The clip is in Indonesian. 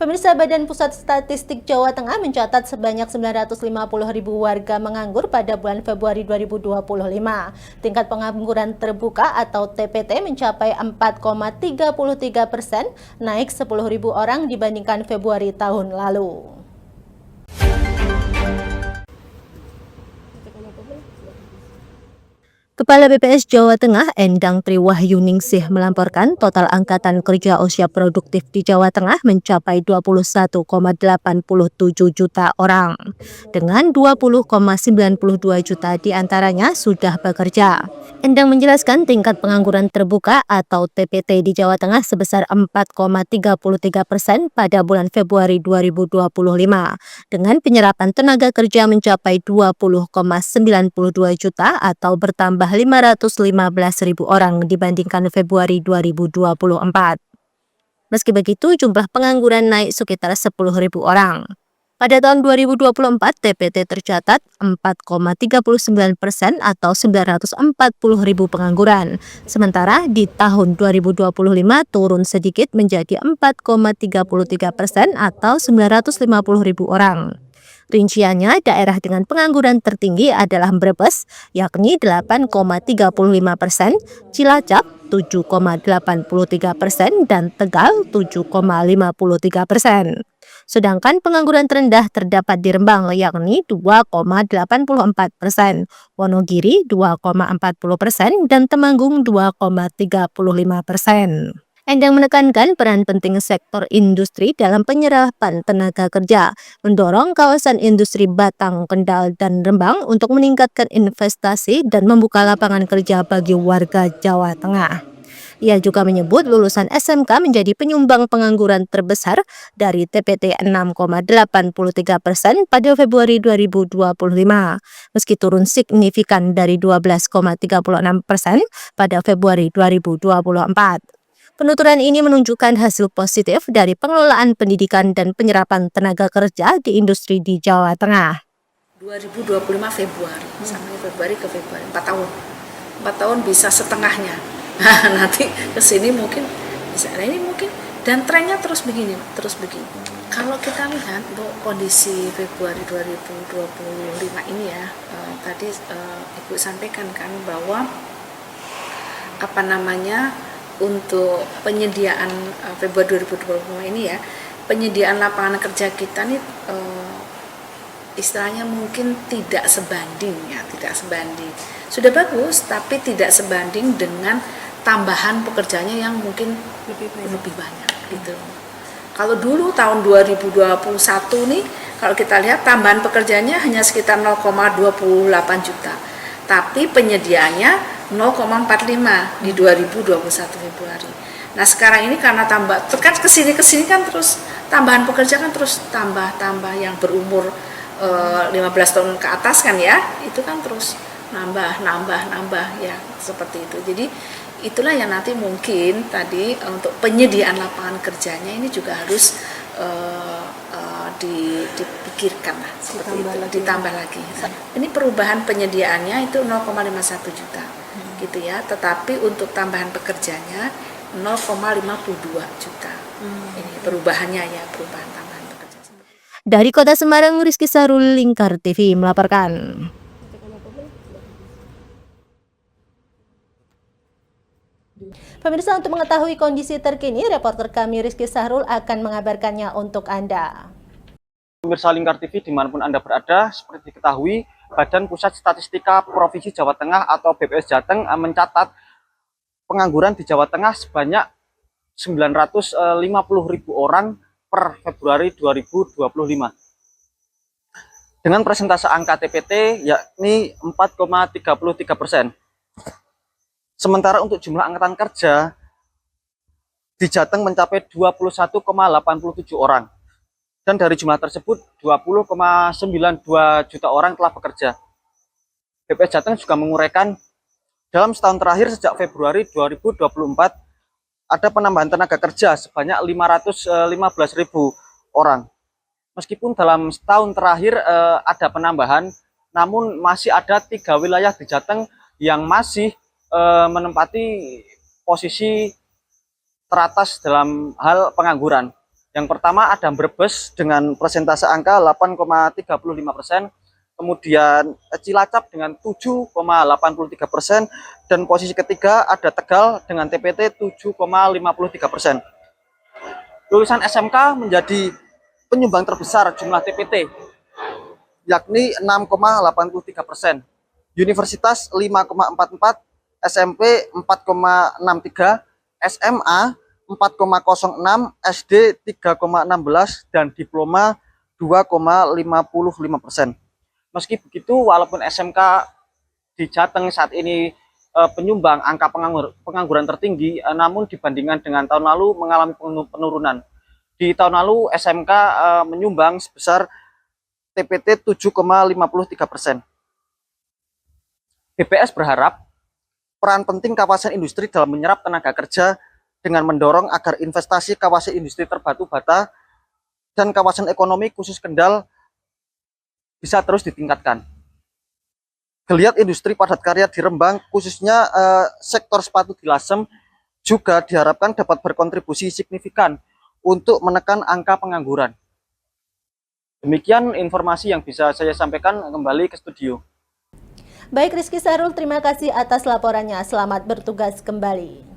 Pemirsa, Badan Pusat Statistik Jawa Tengah mencatat sebanyak 950.000 warga menganggur pada bulan Februari 2025. Tingkat pengangguran terbuka atau TPT mencapai 4,33%, naik 10.000 orang dibandingkan Februari tahun lalu. Kepala BPS Jawa Tengah Endang Triwahyuningsih melaporkan total angkatan kerja usia produktif di Jawa Tengah mencapai 21,87 juta orang, dengan 20,92 juta diantaranya sudah bekerja. Endang menjelaskan tingkat pengangguran terbuka atau TPT di Jawa Tengah sebesar 4,33% pada bulan Februari 2025, dengan penyerapan tenaga kerja mencapai 20,92 juta atau bertambah 515.000 orang dibandingkan Februari 2024. Meski begitu, jumlah pengangguran naik sekitar 10.000 orang. Pada tahun 2024, TPT tercatat 4,39% atau 940.000 pengangguran. Sementara di tahun 2025 turun sedikit menjadi 4,33% atau 950.000 orang. Rinciannya, daerah dengan pengangguran tertinggi adalah Brebes, yakni 8,35%, Cilacap 7,83%, dan Tegal 7,53%. Sedangkan pengangguran terendah terdapat di Rembang, yakni 2,84%, Wonogiri 2,40%, dan Temanggung 2,35%. Endang menekankan peran penting sektor industri dalam penyerapan tenaga kerja, mendorong kawasan industri Batang, Kendal, dan Rembang untuk meningkatkan investasi dan membuka lapangan kerja bagi warga Jawa Tengah. Ia juga menyebut lulusan SMK menjadi penyumbang pengangguran terbesar dari TPT 6,83% pada Februari 2025, meski turun signifikan dari 12,36% pada Februari 2024. Penuturan ini menunjukkan hasil positif dari pengelolaan pendidikan dan penyerapan tenaga kerja di industri di Jawa Tengah. 2025 Februari, sampai Februari ke Februari, 4 tahun. 4 tahun bisa setengahnya. Nah, nanti ke sini mungkin bisa, nah ini mungkin, dan trennya terus begini. Kalau kita lihat untuk kondisi Februari 2025 ini ya, tadi Ibu sampaikan kan bahwa untuk penyediaan Februari 2025 ini ya, penyediaan lapangan kerja kita nih istilahnya mungkin tidak sebanding. Sudah bagus tapi tidak sebanding dengan tambahan pekerjaannya yang mungkin lebih banyak gitu. Kalau dulu tahun 2021 nih, kalau kita lihat tambahan pekerjaannya hanya sekitar 0,28 juta. Tapi penyediaannya 0,45 di 2021 Februari. Nah sekarang ini karena tambah, kan kesini kan terus tambahan pekerja kan terus tambah yang berumur 15 tahun ke atas kan ya, itu kan terus nambah ya seperti itu. Jadi itulah yang nanti mungkin tadi untuk penyediaan lapangan kerjanya ini juga harus dipikirkan lah, seperti itu, ditambah lagi. Nah, ini perubahan penyediaannya itu 0,51 juta gitu ya, tetapi untuk tambahan pekerjanya 0,52 juta. Ini perubahannya ya, perubahan tambahan pekerja. Dari Kota Semarang, Rizky Sarul, Lingkar TV melaporkan. Pemirsa, untuk mengetahui kondisi terkini, reporter kami Rizky Sahrul akan mengabarkannya untuk Anda. Pemirsa Lingkar TV dimanapun Anda berada, seperti diketahui, Badan Pusat Statistika Provinsi Jawa Tengah atau BPS Jateng mencatat pengangguran di Jawa Tengah sebanyak 950.000 orang per Februari 2025. Dengan persentase angka TPT yakni 4,33%. Sementara untuk jumlah angkatan kerja di Jateng mencapai 21,87 orang. Dan dari jumlah tersebut 20,92 juta orang telah bekerja. BPS Jateng juga menguraikan dalam setahun terakhir sejak Februari 2024 ada penambahan tenaga kerja sebanyak 515.000 orang. Meskipun dalam setahun terakhir ada penambahan, namun masih ada 3 wilayah di Jateng yang masih menempati posisi teratas dalam hal pengangguran. Yang pertama ada Brebes dengan persentase angka 8,35%, kemudian Cilacap dengan 7,83%, dan posisi ketiga ada Tegal dengan TPT 7,53%. Lulusan SMK menjadi penyumbang terbesar jumlah TPT, yakni 6,83%. Universitas 5,44, SMP 4,63, SMA 4,06, SD 3,16, dan diploma 2,55%. Meski begitu, walaupun SMK di Jateng saat ini penyumbang angka pengangguran tertinggi, namun dibandingkan dengan tahun lalu mengalami penurunan. Di tahun lalu SMK menyumbang sebesar TPT 7,53%. BPS berharap peran penting kawasan industri dalam menyerap tenaga kerja dengan mendorong agar investasi kawasan industri terbatu bata dan kawasan ekonomi khusus Kendal bisa terus ditingkatkan. Geliat industri padat karya di Rembang, khususnya sektor sepatu di Lasem, juga diharapkan dapat berkontribusi signifikan untuk menekan angka pengangguran. Demikian informasi yang bisa saya sampaikan, kembali ke studio. Baik Rizky Sarul, terima kasih atas laporannya. Selamat bertugas kembali.